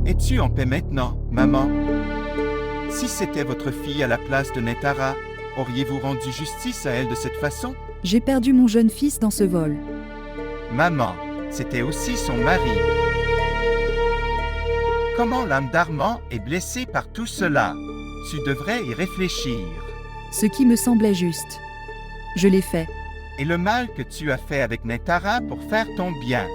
Es-tu en paix maintenant, maman? Si c'était votre fille à la place de Netara, auriez-vous rendu justice à elle de cette façon? J'ai perdu mon jeune fils dans ce vol. Maman, c'était aussi son mari. Comment l'âme d'Armand est blessée par tout cela? Tu devrais y réfléchir. Ce qui me semblait juste. Je l'ai fait. Et le mal que tu as fait avec Netara pour faire ton bien.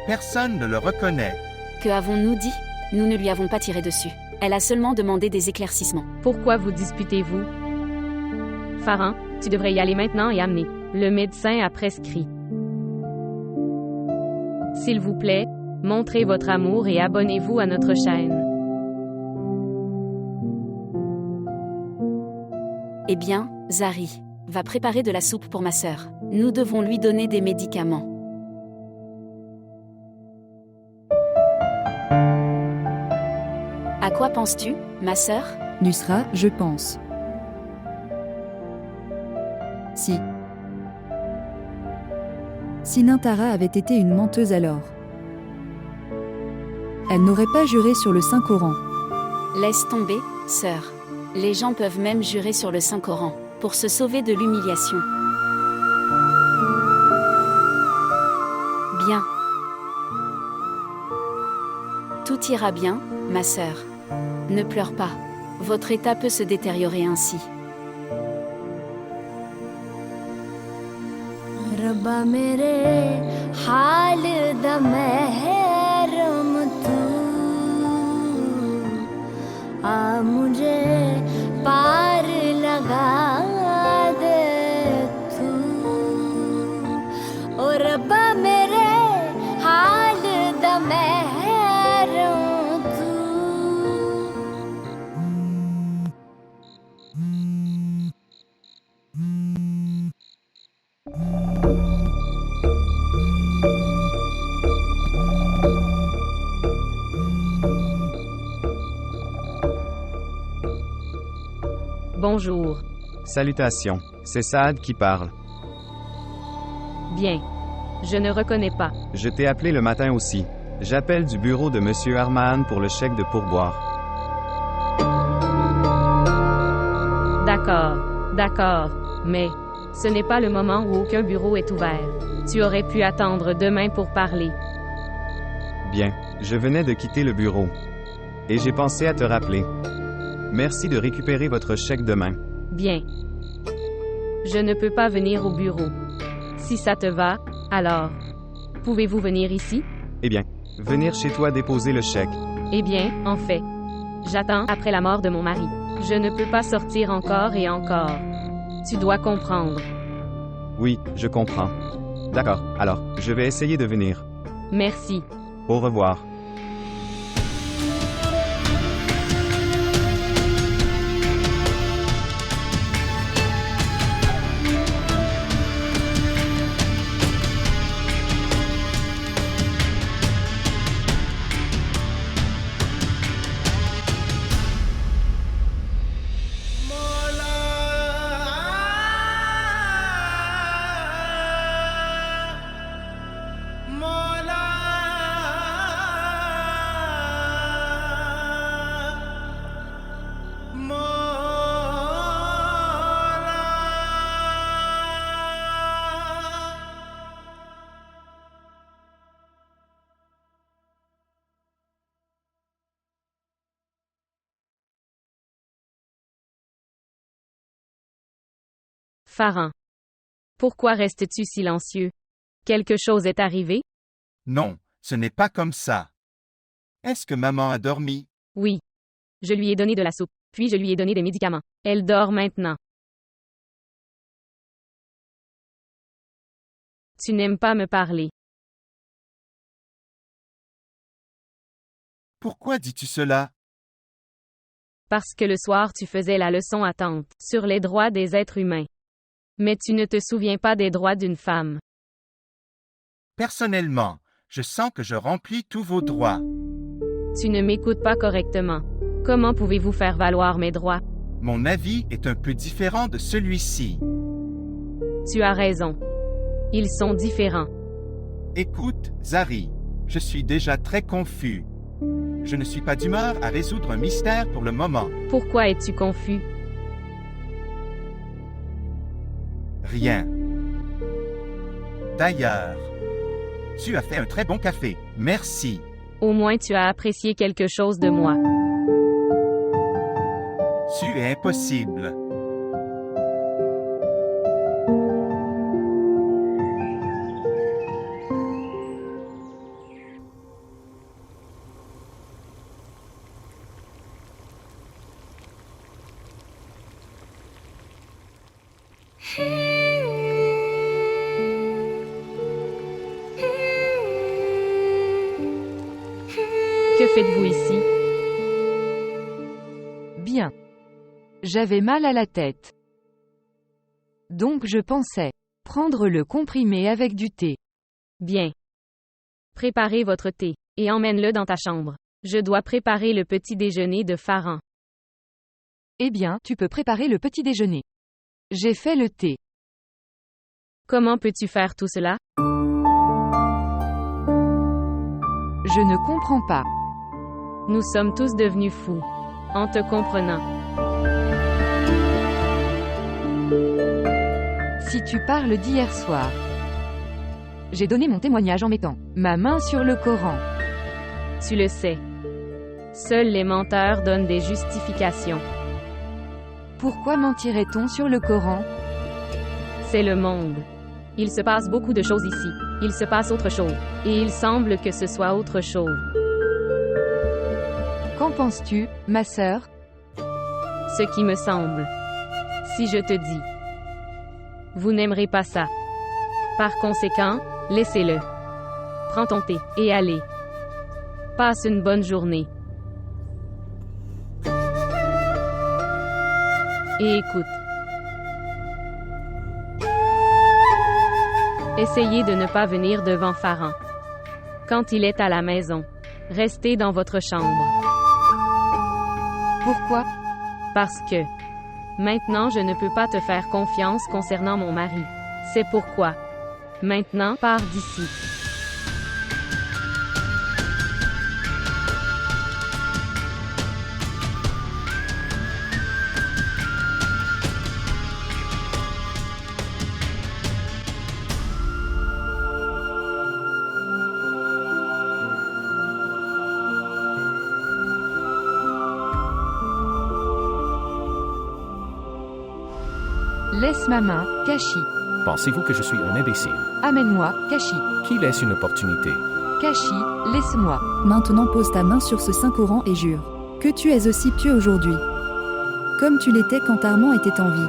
Personne ne le reconnaît. Que avons-nous dit? Nous ne lui avons pas tiré dessus. Elle a seulement demandé des éclaircissements. Pourquoi vous disputez-vous? Faran, tu devrais y aller maintenant et amener. Le médecin a prescrit. S'il vous plaît, montrez votre amour et abonnez-vous à notre chaîne. Eh bien, Zari, va préparer de la soupe pour ma sœur. Nous devons lui donner des médicaments. À quoi penses-tu, ma sœur? Nusra, je pense. Si Nintara avait été une menteuse alors, elle n'aurait pas juré sur le Saint-Coran. Laisse tomber, sœur. Les gens peuvent même jurer sur le Saint-Coran, pour se sauver de l'humiliation. Bien. Tout ira bien, ma sœur. Ne pleure pas. Votre état peut se détériorer ainsi. रब्बा मेरे हाल दा महरम तू आ मुझे पार लगा दे तू ओ रब्बा मेरे हाल दा महरम तू Bonjour. Salutations, c'est Saad qui parle. Bien. Je ne reconnais pas. Je t'ai appelé le matin aussi. J'appelle du bureau de Monsieur Arman pour le chèque de pourboire. D'accord. Mais, ce n'est pas le moment où aucun bureau est ouvert. Tu aurais pu attendre demain pour parler. Bien, je venais de quitter le bureau. Et j'ai pensé à te rappeler. Merci de récupérer votre chèque demain. Bien. Je ne peux pas venir au bureau. Si ça te va, alors, pouvez-vous venir ici? Eh bien, venir chez toi déposer le chèque. Eh bien, en fait, j'attends après la mort de mon mari. Je ne peux pas sortir encore et encore. Tu dois comprendre. Oui, je comprends. D'accord, alors, je vais essayer de venir. Merci. Au revoir. Faran. Pourquoi restes-tu silencieux? Quelque chose est arrivé? Non, ce n'est pas comme ça. Est-ce que maman a dormi? Oui. Je lui ai donné de la soupe, puis je lui ai donné des médicaments. Elle dort maintenant. Tu n'aimes pas me parler. Pourquoi dis-tu cela? Parce que le soir tu faisais la leçon à tante sur les droits des êtres humains. Mais tu ne te souviens pas des droits d'une femme. Personnellement, je sens que je remplis tous vos droits. Tu ne m'écoutes pas correctement. Comment pouvez-vous faire valoir mes droits? Mon avis est un peu différent de celui-ci. Tu as raison. Ils sont différents. Écoute, Zari, je suis déjà très confus. Je ne suis pas d'humeur à résoudre un mystère pour le moment. Pourquoi es-tu confus? Rien. D'ailleurs, tu as fait un très bon café. Merci. Au moins tu as apprécié quelque chose de moi. Tu es impossible. Que faites-vous ici? Bien. J'avais mal à la tête. Donc je pensais prendre le comprimé avec du thé. Bien. Préparez votre thé, et emmène-le dans ta chambre. Je dois préparer le petit déjeuner de Pharan. Eh bien, tu peux préparer le petit déjeuner. J'ai fait le thé. Comment peux-tu faire tout cela? Je ne comprends pas. Nous sommes tous devenus fous. En te comprenant. Si tu parles d'hier soir. J'ai donné mon témoignage en mettant ma main sur le Coran. Tu le sais. Seuls les menteurs donnent des justifications. Pourquoi mentirait-on sur le Coran? C'est le monde. Il se passe beaucoup de choses ici. Il se passe autre chose. Et il semble que ce soit autre chose. Qu'en penses-tu, ma sœur? Ce qui me semble. Si je te dis. Vous n'aimerez pas ça. Par conséquent, laissez-le. Prends ton thé, et allez. Passe une bonne journée. Et écoute. Essayez de ne pas venir devant Pharan. Quand il est à la maison, restez dans votre chambre. Pourquoi? Parce que, maintenant je ne peux pas te faire confiance concernant mon mari. C'est pourquoi. Maintenant, pars d'ici. Laisse ma main, Kashi. Pensez-vous que je suis un imbécile? Amène-moi, Kashi. Qui laisse une opportunité? Kashi, laisse-moi. Maintenant pose ta main sur ce Saint-Coran et jure que tu es aussi pieux aujourd'hui, comme tu l'étais quand Armand était en vie.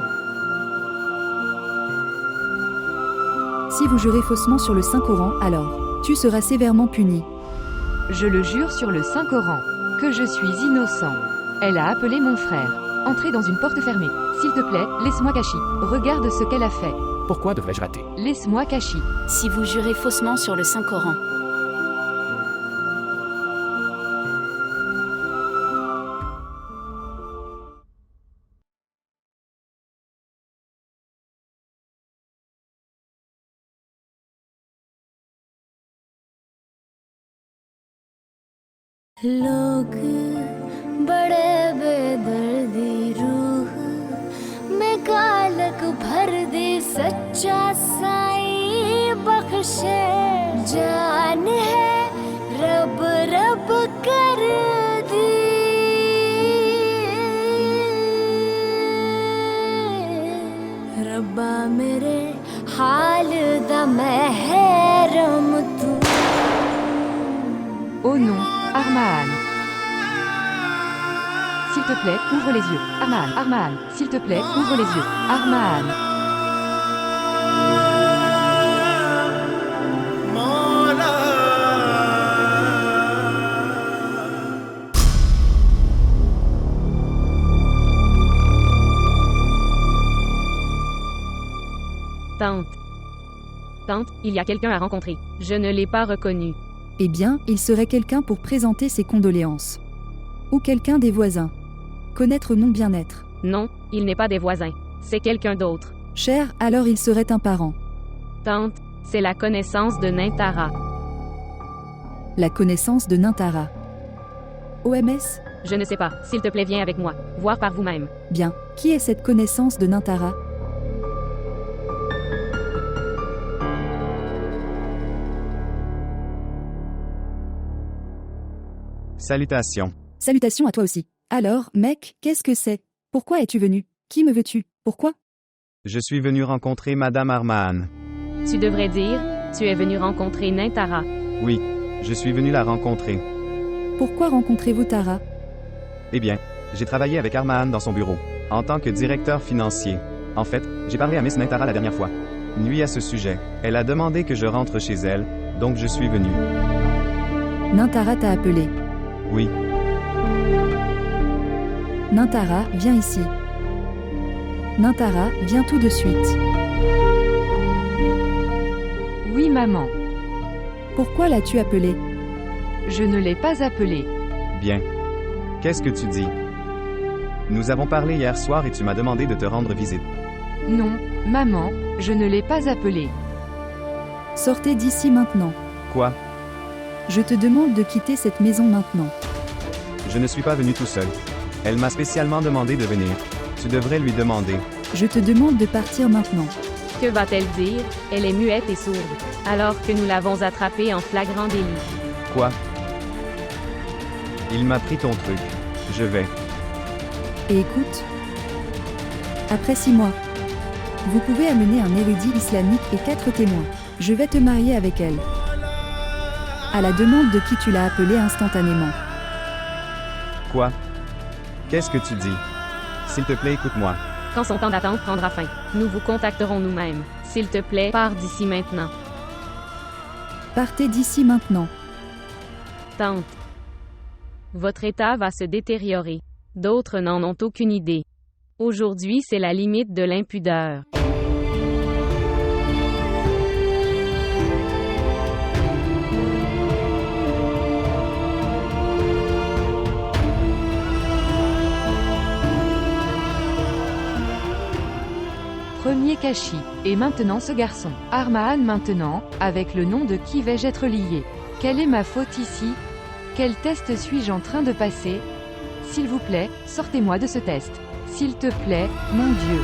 Si vous jurez faussement sur le Saint-Coran, alors tu seras sévèrement puni. Je le jure sur le Saint-Coran, que je suis innocent. Elle a appelé mon frère. Entrez dans une porte fermée. S'il te plaît, laisse-moi Kashi. Regarde ce qu'elle a fait. Pourquoi devrais-je rater? Laisse-moi Kashi. Si vous jurez faussement sur le Saint-Coran. लोग बड़े बेदर्दी रूह में कालक भर दी सच्चा साईं बख्शे जान है रब रब कर दी रब्बा मेरे हाल दा महरम तू Oh non, Armaan. S'il te plaît, ouvre les yeux. Armaan, Armaan. S'il te plaît, ouvre les yeux. Armaan. Tante. Tante, il y a quelqu'un à rencontrer. Je ne l'ai pas reconnu. Eh bien, il serait quelqu'un pour présenter ses condoléances. Ou quelqu'un des voisins. Connaître mon bien-être. Non, il n'est pas des voisins. C'est quelqu'un d'autre. Cher, alors il serait un parent. Tante, c'est la connaissance de Nintara. La connaissance de Nintara. OMS? Je ne sais pas. S'il te plaît, viens avec moi. Voir par vous-même. Bien. Qui est cette connaissance de Nintara? Salutations. Salutations à toi aussi. Alors, mec, qu'est-ce que c'est? Pourquoi es-tu venu? Qui me veux-tu? Pourquoi? Je suis venu rencontrer Madame Armaan. Tu devrais dire, tu es venu rencontrer Nintara. Oui, je suis venu la rencontrer. Pourquoi rencontrez-vous Tara? Eh bien, j'ai travaillé avec Armaan dans son bureau, en tant que directeur financier. En fait, j'ai parlé à Miss Nintara la dernière fois. Nuit à ce sujet. Elle a demandé que je rentre chez elle, donc je suis venu. Nintara t'a appelé. Oui, Nintara, viens ici. Nintara, viens tout de suite. Oui, maman. Pourquoi l'as-tu appelé? Je ne l'ai pas appelé. bien. Qu'est-ce que tu dis? Nous avons parlé hier soir et tu m'as demandé de te rendre visite. Non, maman, je ne l'ai pas appelé. Sortez d'ici maintenant. Quoi? Je te demande de quitter cette maison maintenant. Je ne suis pas venu tout seul. Elle m'a spécialement demandé de venir. Tu devrais lui demander. Je te demande de partir maintenant. Que va-t-elle dire? Elle est muette et sourde. Alors que nous l'avons attrapée en flagrant délit. Quoi? Il m'a pris ton truc. Je vais. Et écoute. Après 6 mois, vous pouvez amener un érudit islamique et 4 témoins. Je vais te marier avec elle. À la demande de qui tu l'as appelée instantanément. Quoi? Qu'est-ce que tu dis? S'il te plaît, écoute-moi. Quand son temps d'attente prendra fin, nous vous contacterons nous-mêmes. S'il te plaît, pars d'ici maintenant. Partez d'ici maintenant. Tante. Votre état va se détériorer. D'autres n'en ont aucune idée. Aujourd'hui, c'est la limite de l'impudeur. Premier Kashi. Et maintenant ce garçon. Armaan maintenant, avec le nom de qui vais-je être lié? Quelle est ma faute ici? Quel test suis-je en train de passer? S'il vous plaît, sortez-moi de ce test. S'il te plaît, mon Dieu.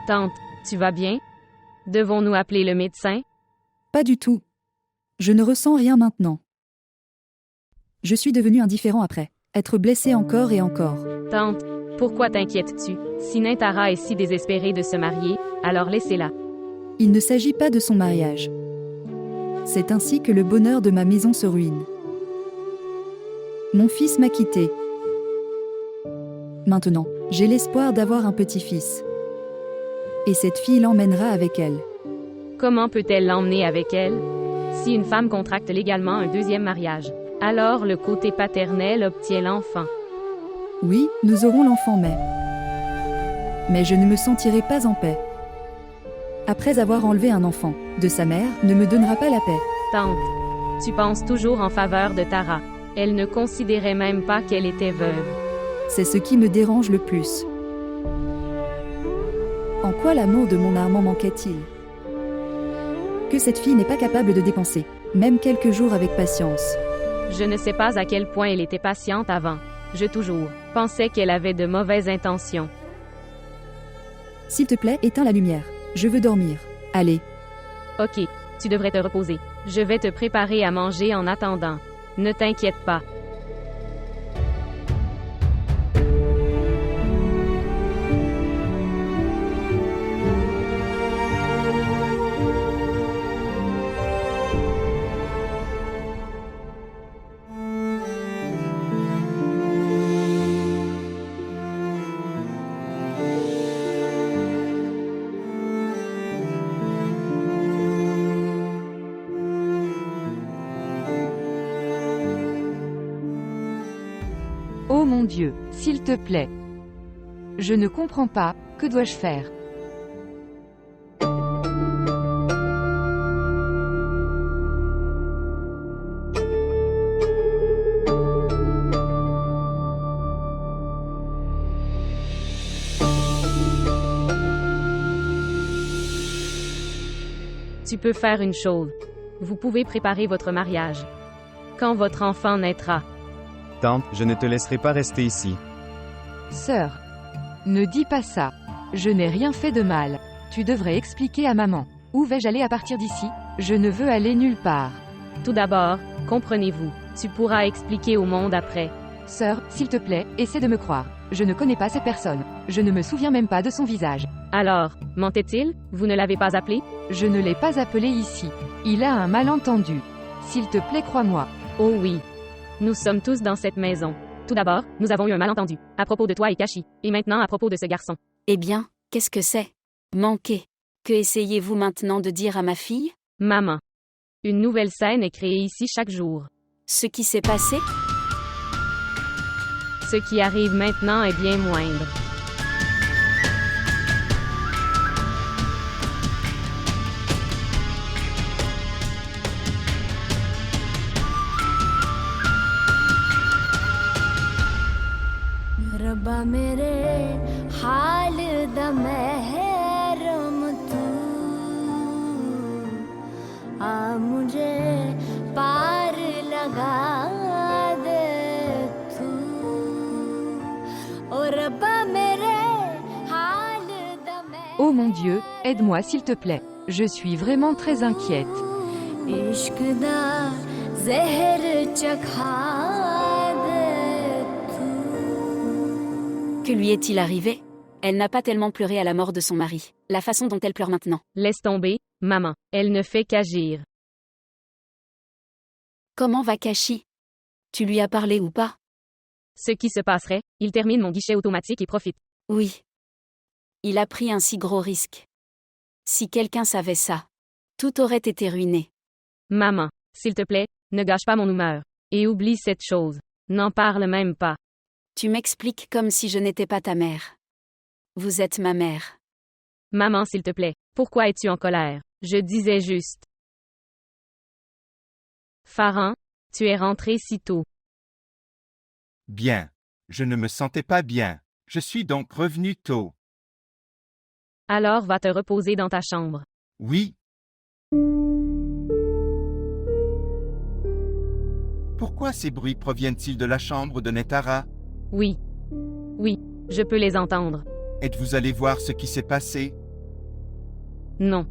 Tante, tu vas bien? Devons-nous appeler le médecin? Pas du tout. Je ne ressens rien maintenant. Je suis devenu indifférent après. Être blessé encore et encore. Tante, pourquoi t'inquiètes-tu? Si Nintara est si désespérée de se marier, alors laissez-la. Il ne s'agit pas de son mariage. C'est ainsi que le bonheur de ma maison se ruine. Mon fils m'a quitté. Maintenant, j'ai l'espoir d'avoir un petit-fils. Et cette fille l'emmènera avec elle. Comment peut-elle l'emmener avec elle? Si une femme contracte légalement un deuxième mariage, alors le côté paternel obtient l'enfant. Oui, nous aurons l'enfant mais je ne me sentirai pas en paix. Après avoir enlevé un enfant de sa mère, ne me donnera pas la paix. Tante, tu penses toujours en faveur de Tara. Elle ne considérait même pas qu'elle était veuve. C'est ce qui me dérange le plus. En quoi l'amour de mon Armand manquait-il? Que cette fille n'est pas capable de dépenser, même quelques jours avec patience. Je ne sais pas à quel point elle était patiente avant. Je toujours pensais qu'elle avait de mauvaises intentions. S'il te plaît, éteins la lumière. Je veux dormir. Allez. Ok, tu devrais te reposer. Je vais te préparer à manger en attendant. Ne t'inquiète pas. Oh mon Dieu, s'il te plaît. Je ne comprends pas, que dois-je faire? Tu peux faire une chose. Vous pouvez préparer votre mariage. Quand votre enfant naîtra. Tante, je ne te laisserai pas rester ici. Sœur. Ne dis pas ça. Je n'ai rien fait de mal. Tu devrais expliquer à maman. Où vais-je aller à partir d'ici? Je ne veux aller nulle part. Tout d'abord, comprenez-vous. Tu pourras expliquer au monde après. Sœur, s'il te plaît, essaie de me croire. Je ne connais pas cette personne. Je ne me souviens même pas de son visage. Alors, mentait-il? Vous ne l'avez pas appelé? Je ne l'ai pas appelé ici. Il a un malentendu. S'il te plaît, crois-moi. Oh oui. Nous sommes tous dans cette maison. Tout d'abord, nous avons eu un malentendu. À propos de toi et Kashi. Et maintenant à propos de ce garçon. Eh bien, qu'est-ce que c'est? Manquer. Que essayez-vous maintenant de dire à ma fille? Maman. Une nouvelle scène est créée ici chaque jour. Ce qui s'est passé? Ce qui arrive maintenant est bien moindre. रब्बा मेरे हाल दा महरम तू आ मुझे पार लगा दे तू ओ रब्बा मेरे हाल दा Oh mon Dieu, aide-moi s'il te plaît. Je suis vraiment très inquiète. इश्क दा जहर चखा दे तू Que lui est-il arrivé? Elle n'a pas tellement pleuré à la mort de son mari. La façon dont elle pleure maintenant. Laisse tomber, maman. Elle ne fait qu'agir. Comment va Kashi? Tu lui as parlé ou pas? Ce qui se passerait, il termine mon guichet automatique et profite. Oui. Il a pris un si gros risque. Si quelqu'un savait ça, tout aurait été ruiné. Maman, s'il te plaît, ne gâche pas mon humeur. Et oublie cette chose. N'en parle même pas. Tu m'expliques comme si je n'étais pas ta mère. Vous êtes ma mère. Maman, s'il te plaît, pourquoi es-tu en colère? Je disais juste. Farhan, tu es rentré si tôt. Bien. Je ne me sentais pas bien. Je suis donc revenu tôt. Alors va te reposer dans ta chambre. Oui. Pourquoi ces bruits proviennent-ils de la chambre de Netara? Oui. Oui, je peux les entendre. Êtes-vous allé voir ce qui s'est passé? Non.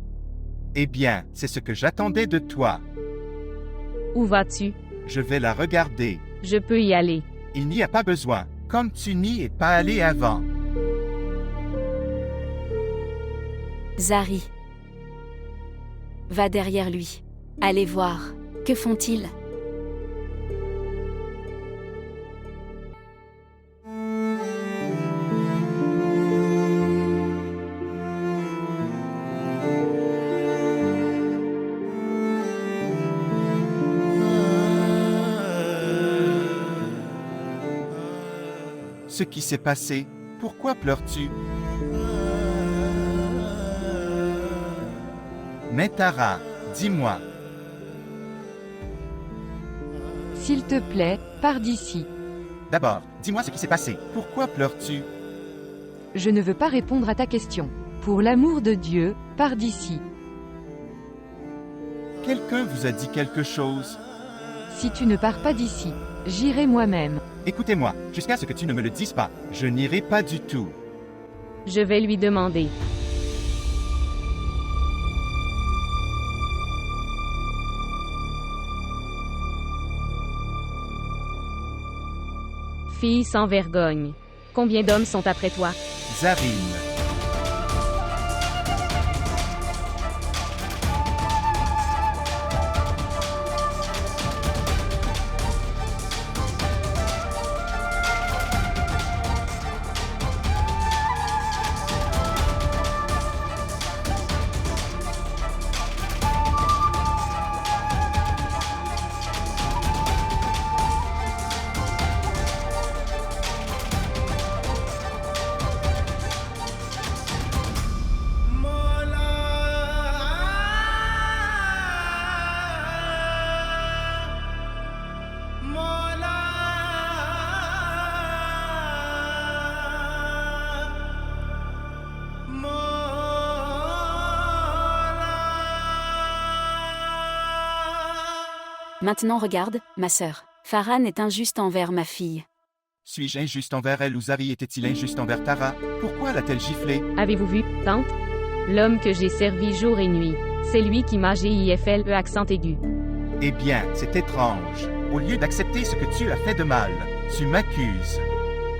Eh bien, c'est ce que j'attendais de toi. Où vas-tu? Je vais la regarder. Je peux y aller. Il n'y a pas besoin, comme tu n'y es pas allé avant. Zari. Va derrière lui. Allez voir. Que font-ils? Ce qui s'est passé, pourquoi pleures-tu? Netara, dis-moi. S'il te plaît, pars d'ici. D'abord, dis-moi ce qui s'est passé. Pourquoi pleures-tu? Je ne veux pas répondre à ta question. Pour l'amour de Dieu, pars d'ici. Quelqu'un vous a dit quelque chose? Si tu ne pars pas d'ici, j'irai moi-même. Écoutez-moi, jusqu'à ce que tu ne me le dises pas, je n'irai pas du tout. Je vais lui demander. Fille sans vergogne. Combien d'hommes sont après toi? Zarine. Maintenant regarde, ma sœur. Farhan est injuste envers ma fille. Suis-je injuste envers elle ou Zari était-il injuste envers Tara? Pourquoi l'a-t-elle giflé? Avez-vous vu, tante? L'homme que j'ai servi jour et nuit. C'est lui qui m'a GIFLE accent aigu. Eh bien, c'est étrange. Au lieu d'accepter ce que tu as fait de mal, tu m'accuses.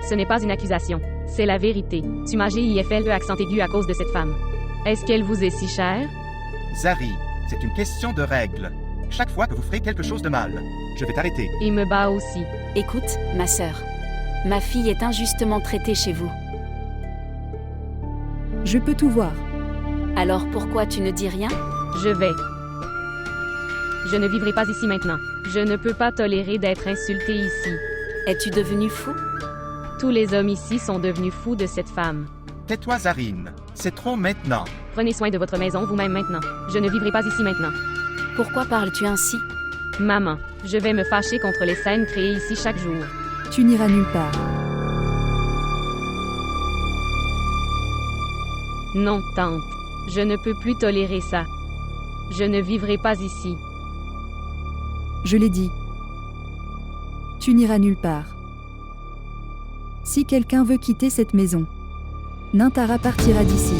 Ce n'est pas une accusation. C'est la vérité. Tu m'as GIFLE accent aigu à cause de cette femme. Est-ce qu'elle vous est si chère? Zari, c'est une question de règles. Chaque fois que vous ferez quelque chose de mal, je vais t'arrêter. Et me bat aussi. Écoute, ma sœur. Ma fille est injustement traitée chez vous. Je peux tout voir. Alors pourquoi tu ne dis rien? Je vais. Je ne vivrai pas ici maintenant. Je ne peux pas tolérer d'être insulté ici. Es-tu devenu fou? Tous les hommes ici sont devenus fous de cette femme. Tais-toi, Zarine. C'est trop maintenant. Prenez soin de votre maison vous-même maintenant. Je ne vivrai pas ici maintenant. Pourquoi parles-tu ainsi? Maman, je vais me fâcher contre les scènes créées ici chaque jour. Tu n'iras nulle part. Non, tante. Je ne peux plus tolérer ça. Je ne vivrai pas ici. Je l'ai dit. Tu n'iras nulle part. Si quelqu'un veut quitter cette maison, Nintara partira d'ici.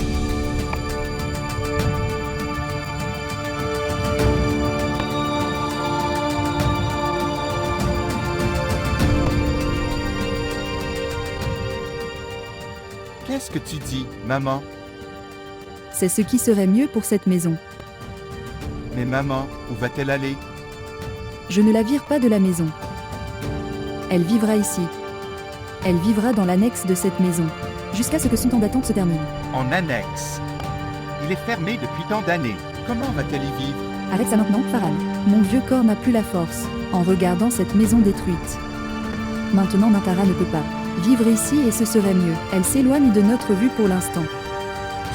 Qu'est-ce que tu dis, maman? C'est ce qui serait mieux pour cette maison. Mais maman, où va-t-elle aller? Je ne la vire pas de la maison. Elle vivra ici. Elle vivra dans l'annexe de cette maison, jusqu'à ce que son temps d'attente se termine. En annexe. Il est fermé depuis tant d'années. Comment va-t-elle y vivre? Arrête ça maintenant, Farhan. Mon vieux corps n'a plus la force, en regardant cette maison détruite. Maintenant Nintara ne peut pas vivre ici et ce serait mieux. Elle s'éloigne de notre vue pour l'instant.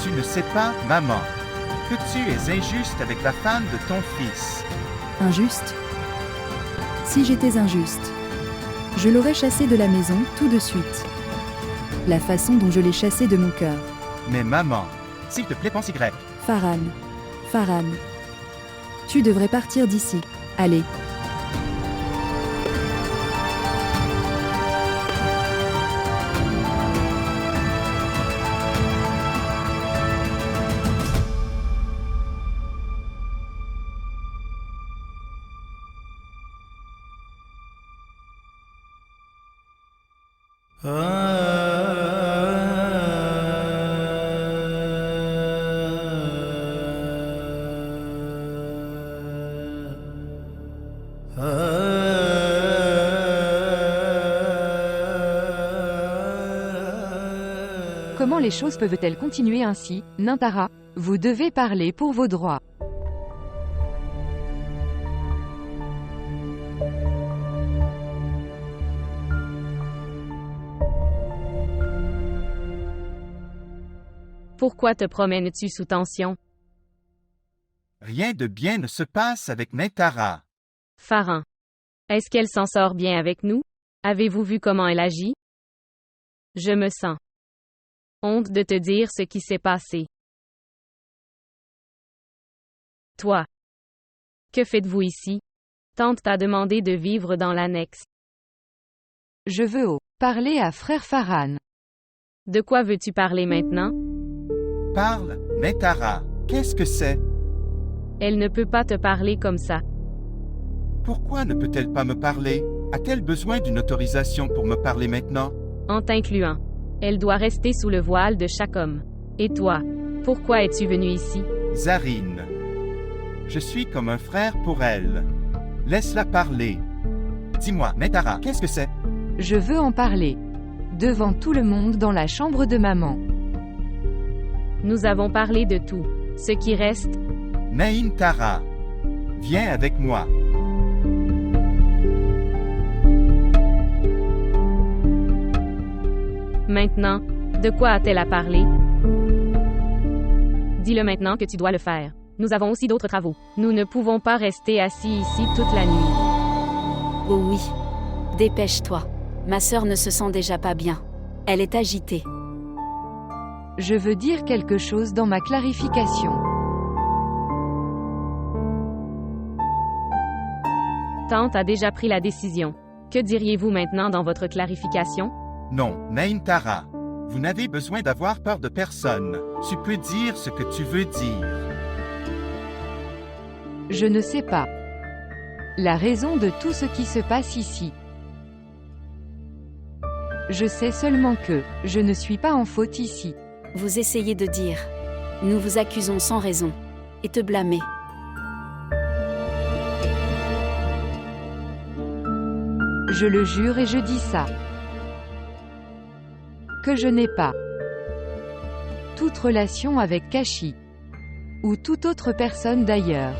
Tu ne sais pas, maman, que tu es injuste avec la femme de ton fils. Injuste? Si j'étais injuste, je l'aurais chassée de la maison tout de suite. La façon dont je l'ai chassée de mon cœur. Mais maman, s'il te plaît, pense Y. Farhan. Farhan. Tu devrais partir d'ici. Allez. Comment les choses peuvent-elles continuer ainsi, Nintara? Vous devez parler pour vos droits. Pourquoi te promènes-tu sous tension? Rien de bien ne se passe avec Nintara. Farhan. Est-ce qu'elle s'en sort bien avec nous? Avez-vous vu comment elle agit? Je me sens honte de te dire ce qui s'est passé. Toi. Que faites-vous ici? Tante t'a demandé de vivre dans l'annexe. Je veux parler à frère Farhan. De quoi veux-tu parler maintenant? Parle, Nintara. Qu'est-ce que c'est? Elle ne peut pas te parler comme ça. Pourquoi ne peut-elle pas me parler? A-t-elle besoin d'une autorisation pour me parler maintenant? En t'incluant. Elle doit rester sous le voile de chaque homme. Et toi? Pourquoi es-tu venu ici? Zarine. Je suis comme un frère pour elle. Laisse-la parler. Dis-moi, Nintara, qu'est-ce que c'est? Je veux en parler. Devant tout le monde dans la chambre de maman. Nous avons parlé de tout. Ce qui reste, Nintara. Viens avec moi. maintenant, de quoi a-t-elle à parler? Dis-le maintenant que tu dois le faire. Nous avons aussi d'autres travaux. Nous ne pouvons pas rester assis ici toute la nuit. Oh oui. Dépêche-toi. Ma sœur ne se sent déjà pas bien. Elle est agitée. Je veux dire quelque chose dans ma clarification. Tante a déjà pris la décision. Que diriez-vous maintenant dans votre clarification? Non, Naintara. Vous n'avez besoin d'avoir peur de personne. Tu peux dire ce que tu veux dire. Je ne sais pas la raison de tout ce qui se passe ici. Je sais seulement que je ne suis pas en faute ici. Vous essayez de dire. Nous vous accusons sans raison. Et te blâmer. Je le jure et je dis ça. Que je n'ai pas toute relation avec Kashi. Ou toute autre personne d'ailleurs.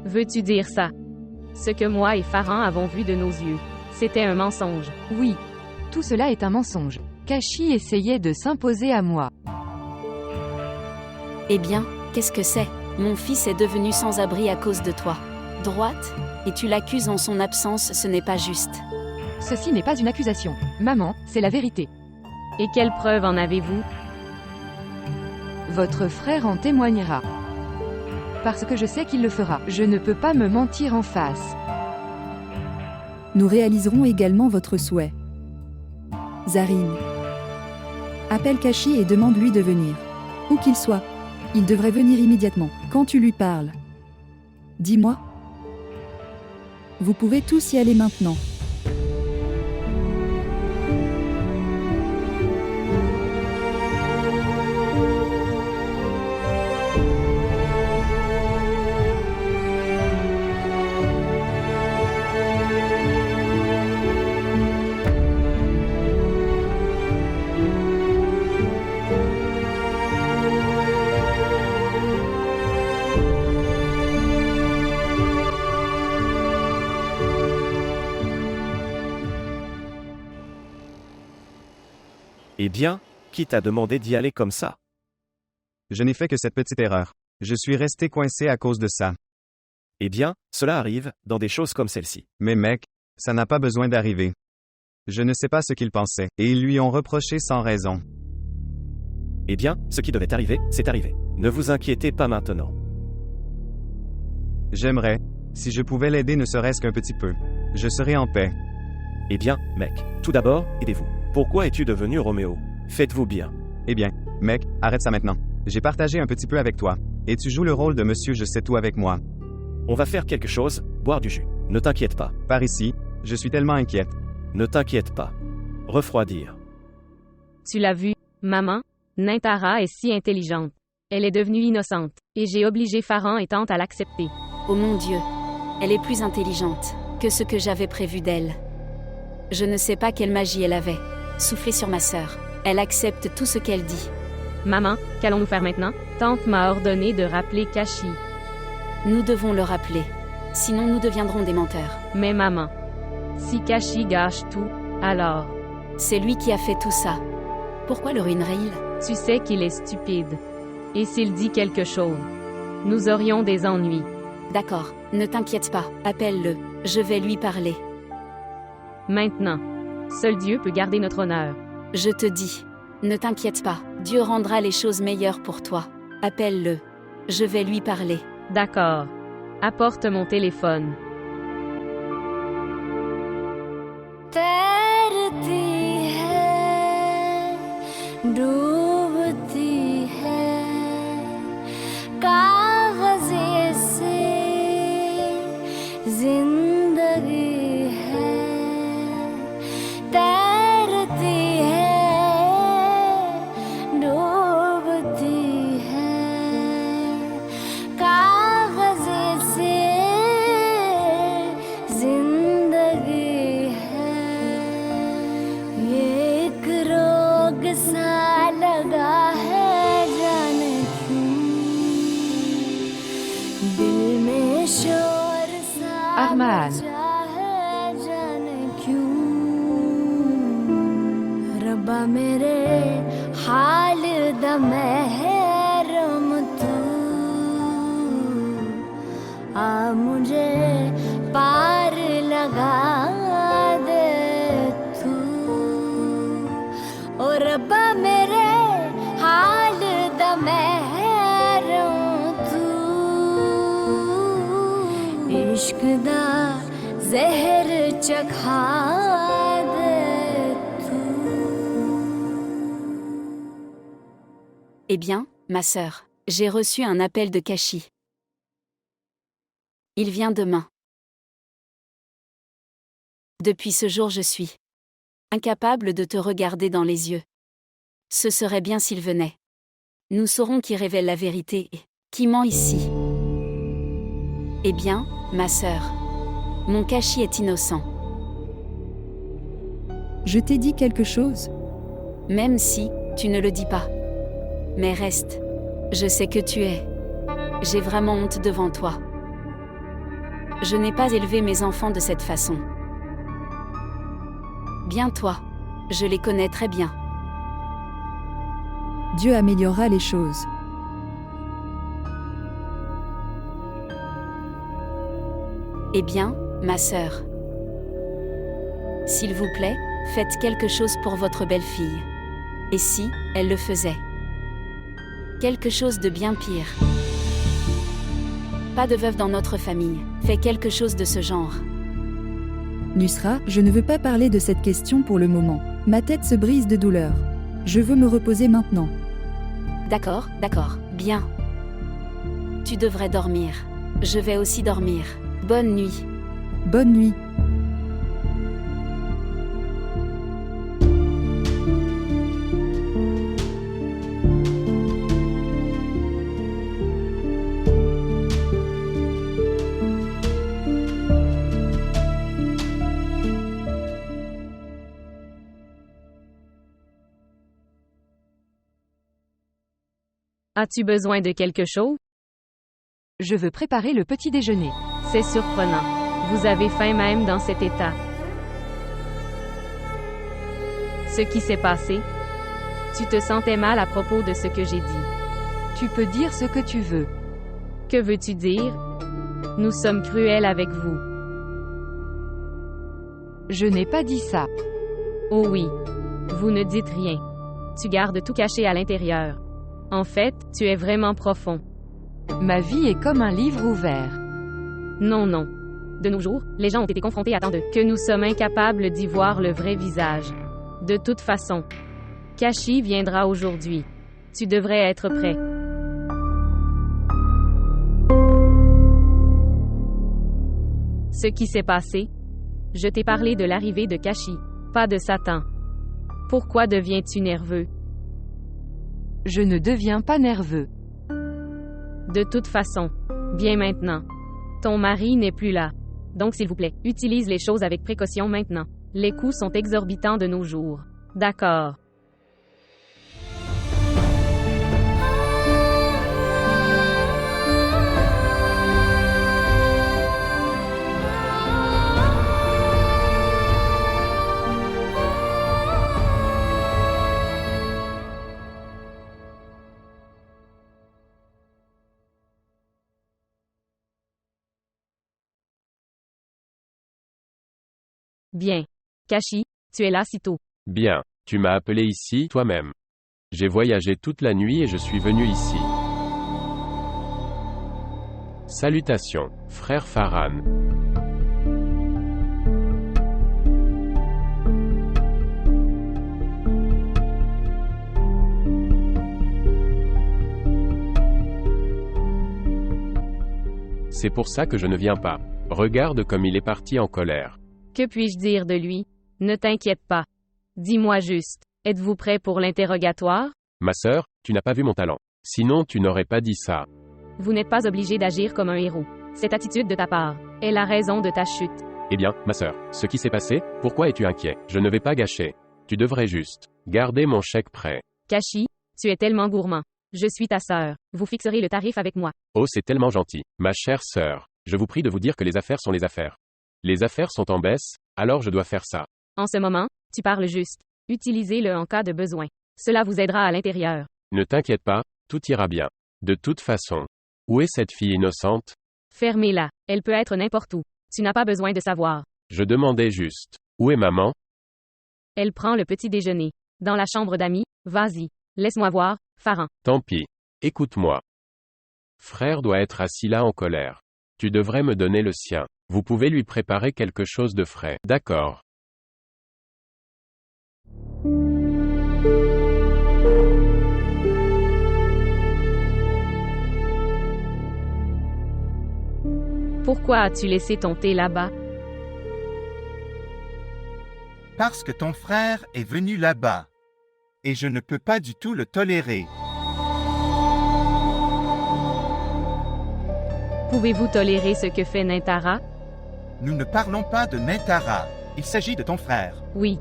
Veux-tu dire ça? Ce que moi et Farhan avons vu de nos yeux, c'était un mensonge. Oui. Tout cela est un mensonge. Kashi essayait de s'imposer à moi. Eh bien, qu'est-ce que c'est? Mon fils est devenu sans abri à cause de toi. Droite? Et tu l'accuses en son absence, ce n'est pas juste. Ceci n'est pas une accusation. Maman, c'est la vérité. Et quelle preuve en avez-vous? Votre frère en témoignera. Parce que je sais qu'il le fera. Je ne peux pas me mentir en face. Nous réaliserons également votre souhait. Zarine. Appelle Kashi et demande-lui de venir. Où qu'il soit. Il devrait venir immédiatement, quand tu lui parles. Dis-moi. Vous pouvez tous y aller maintenant. Eh bien, qui t'a demandé d'y aller comme ça? Je n'ai fait que cette petite erreur. Je suis resté coincé à cause de ça. Eh bien, cela arrive, dans des choses comme celle-ci. Mais mec, ça n'a pas besoin d'arriver. Je ne sais pas ce qu'il pensait, et ils lui ont reproché sans raison. Eh bien, ce qui devait arriver, c'est arrivé. Ne vous inquiétez pas maintenant. J'aimerais, si je pouvais l'aider ne serait-ce qu'un petit peu. Je serais en paix. Eh bien, mec, tout d'abord, aidez-vous. Pourquoi es-tu devenu Roméo? Faites-vous bien. Eh bien, mec, arrête ça maintenant. J'ai partagé un petit peu avec toi. Et tu joues le rôle de monsieur je sais tout avec moi. On va faire quelque chose, boire du jus. Ne t'inquiète pas. Par ici, je suis tellement inquiète. Ne t'inquiète pas. Refroidir. Tu l'as vu, maman? Naintara est si intelligente. Elle est devenue innocente. Et j'ai obligé Farhan et Tante à l'accepter. Oh mon Dieu. Elle est plus intelligente que ce que j'avais prévu d'elle. Je ne sais pas quelle magie elle avait. Soufflez sur ma sœur. Elle accepte tout ce qu'elle dit. Maman, qu'allons-nous faire maintenant? Tante m'a ordonné de rappeler Kashi. Nous devons le rappeler. Sinon nous deviendrons des menteurs. Mais maman, si Kashi gâche tout, alors... C'est lui qui a fait tout ça. Pourquoi le ruinerait-il? Tu sais qu'il est stupide. Et s'il dit quelque chose, nous aurions des ennuis. D'accord, ne t'inquiète pas, appelle-le. Je vais lui parler. Maintenant, seul Dieu peut garder notre honneur. Je te dis, ne t'inquiète pas, Dieu rendra les choses meilleures pour toi. Appelle-le. Je vais lui parler. D'accord. Apporte mon téléphone. तैरती है डूबती है कागज़े से जिंदगी है तैरती है डूबती है कागज़े से जिंदगी है ये एक रोग सा लगा है जाने क्यों दिल में शोर सा Armaan. मचा है जाने क्यों रब्बा मेरे हाल दा महरम तू आ मुझे पार लगा दे तू ओ रब्बा मेरे हाल दा महरम तू इश्क दा जहर चखा दे तू। Eh bien, ma sœur, j'ai reçu un appel de Kashi. Il vient demain. Depuis ce jour, je suis incapable de te regarder dans les yeux. Ce serait bien s'il venait. Nous saurons qui révèle la vérité et qui ment ici. Eh bien, ma sœur, mon Kashi est innocent. Je t'ai dit quelque chose? Même si tu ne le dis pas. Mais reste. Je sais que tu es. J'ai vraiment honte devant toi. Je n'ai pas élevé mes enfants de cette façon. Bien toi. Je les connais très bien. Dieu améliorera les choses. Eh bien, ma sœur. S'il vous plaît, faites quelque chose pour votre belle-fille. Et si, elle le faisait? Quelque chose de bien pire. Pas de veuve dans notre famille. Fais quelque chose de ce genre. Nusra, je ne veux pas parler de cette question pour le moment. Ma tête se brise de douleur. Je veux me reposer maintenant. D'accord, bien. Tu devrais dormir. Je vais aussi dormir. Bonne nuit. Bonne nuit. As-tu besoin de quelque chose? Je veux préparer le petit déjeuner. C'est surprenant. Vous avez faim même dans cet état. Ce qui s'est passé? Tu te sentais mal à propos de ce que j'ai dit. Tu peux dire ce que tu veux. Que veux-tu dire? Nous sommes cruels avec vous. Je n'ai pas dit ça. Oh oui. Vous ne dites rien. Tu gardes tout caché à l'intérieur. En fait, tu es vraiment profond. Ma vie est comme un livre ouvert. Non. De nos jours, les gens ont été confrontés à tant de que nous sommes incapables d'y voir le vrai visage. De toute façon, Kashi viendra aujourd'hui. Tu devrais être prêt. Ce qui s'est passé? Je t'ai parlé de l'arrivée de Kashi, pas de Satan. Pourquoi deviens-tu nerveux? Je ne deviens pas nerveux. De toute façon, bien maintenant. Ton mari n'est plus là. Donc s'il vous plaît, utilise les choses avec précaution maintenant. Les coûts sont exorbitants de nos jours. D'accord. Bien. Kashi, tu es là si tôt. Bien. Tu m'as appelé ici, toi-même. J'ai voyagé toute la nuit et je suis venu ici. Salutations, frère Farhan. C'est pour ça que je ne viens pas. Regarde comme il est parti en colère. Que puis-je dire de lui? Ne t'inquiète pas. Dis-moi juste, êtes-vous prêt pour l'interrogatoire? Ma sœur, tu n'as pas vu mon talent. Sinon tu n'aurais pas dit ça. Vous n'êtes pas obligé d'agir comme un héros. Cette attitude de ta part est la raison de ta chute. Eh bien, ma sœur, ce qui s'est passé, pourquoi es-tu inquiet? Je ne vais pas gâcher. Tu devrais juste garder mon chèque prêt. Kashi, tu es tellement gourmand. Je suis ta sœur. Vous fixerez le tarif avec moi. Oh, c'est tellement gentil. Ma chère sœur, je vous prie de vous dire que les affaires sont les affaires. Les affaires sont en baisse, alors je dois faire ça. En ce moment, tu parles juste. Utilisez-le en cas de besoin. Cela vous aidera à l'intérieur. Ne t'inquiète pas, tout ira bien. De toute façon, où est cette fille innocente? Fermez-la. Elle peut être n'importe où. Tu n'as pas besoin de savoir. Je demandais juste. Où est maman? Elle prend le petit déjeuner. Dans la chambre d'amis, vas-y. Laisse-moi voir, Farhan. Tant pis. Écoute-moi. Frère doit être assis là en colère. Tu devrais me donner le sien. Vous pouvez lui préparer quelque chose de frais. D'accord. Pourquoi as-tu laissé ton thé là-bas? Parce que ton frère est venu là-bas. Et je ne peux pas du tout le tolérer. Pouvez-vous tolérer ce que fait Nintara? Nous ne parlons pas de Nintara. Il s'agit de ton frère. Oui.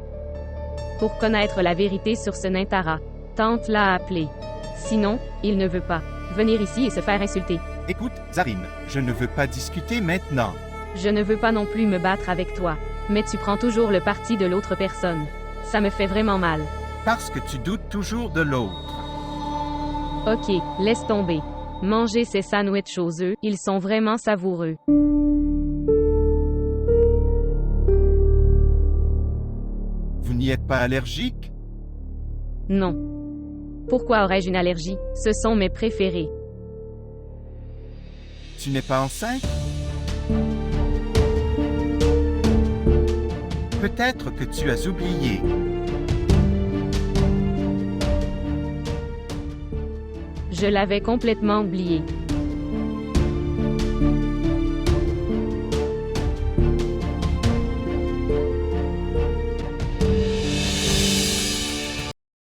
Pour connaître la vérité sur ce Nintara, tente l'a appelé. Sinon, il ne veut pas venir ici et se faire insulter. Écoute, Zarine, je ne veux pas discuter maintenant. Je ne veux pas non plus me battre avec toi, mais tu prends toujours le parti de l'autre personne. Ça me fait vraiment mal. Parce que tu doutes toujours de l'autre. Ok, laisse tomber. Manger ces sandwichs aux œufs, ils sont vraiment savoureux. Vous n'y êtes pas allergique? Non. Pourquoi aurais-je une allergie? Ce sont mes préférés. Tu n'es pas enceinte? Peut-être que tu as oublié. Je l'avais complètement oublié.